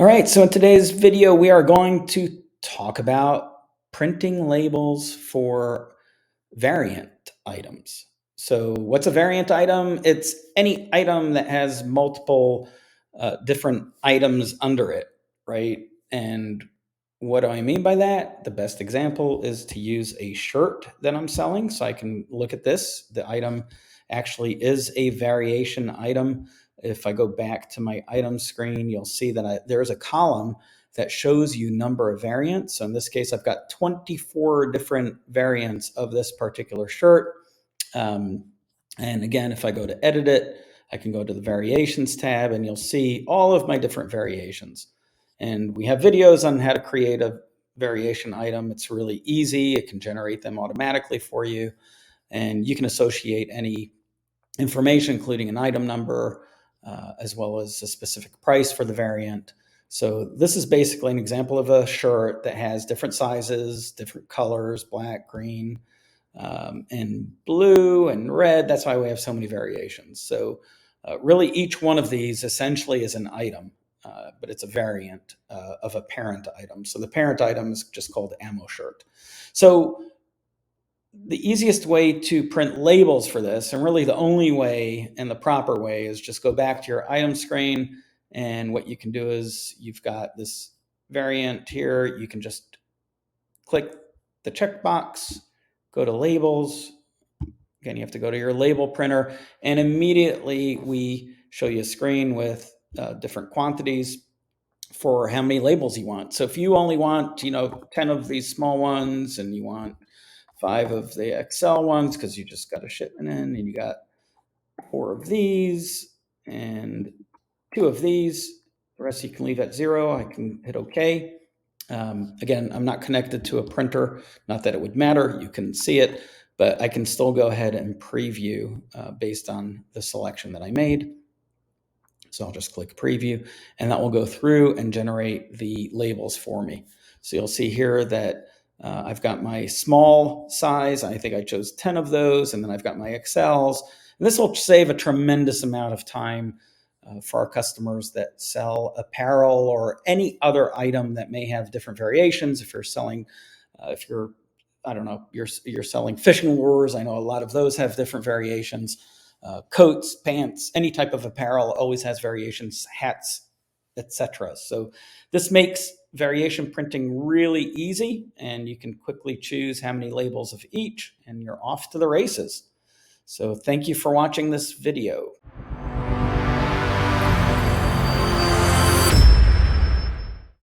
right, so in today's video, we are going to talk about printing labels for variant items. So what's a variant item? It's any item that has multiple different items under it, right? And what do I mean by that? The best example is to use a shirt that I'm selling. So I can look at this. The item actually is a variation item. If I go back to my item screen, you'll see that there's a column that shows you number of variants. So in this case, I've got 24 different variants of this particular shirt. And again, if I go to edit it, I can go to the variations tab and you'll see all of my different variations. And we have videos on how to create a variation item. It's really easy. It can generate them automatically for you. And you can associate any information, including an item number, as well as a specific price for the variant. So this is basically an example of a shirt that has different sizes, different colors, black, green, and blue and red. That's why we have so many variations. So really each one of these essentially is an item, but it's a variant of a parent item. So the parent item is just called ammo shirt. So the easiest way to print labels for this, and really the only way and the proper way, is just go back to your item screen. And what you can do is you've got this variant here. You can just click the checkbox, go to labels. Again, you have to go to your label printer, and immediately we show you a screen with different quantities for how many labels you want. So if you only want, 10 of these small ones, and you want 5 of the XL ones because you just got a shipment in, and you got 4 of these and 2 of these, the rest you can leave at 0. I can hit OK. Again, I'm not connected to a printer, not that it would matter. You can see it, but I can still go ahead and preview based on the selection that I made. So I'll just click preview, and that will go through and generate the labels for me. So you'll see here that I've got my small size. I think I chose 10 of those, and then I've got my XLs. And this will save a tremendous amount of time for our customers that sell apparel or any other item that may have different variations. If you're selling, you're selling fishing lures. I know a lot of those have different variations. Coats, pants, any type of apparel always has variations, hats, etc. So this makes variation printing really easy, and you can quickly choose how many labels of each, and you're off to the races. So thank you for watching this video.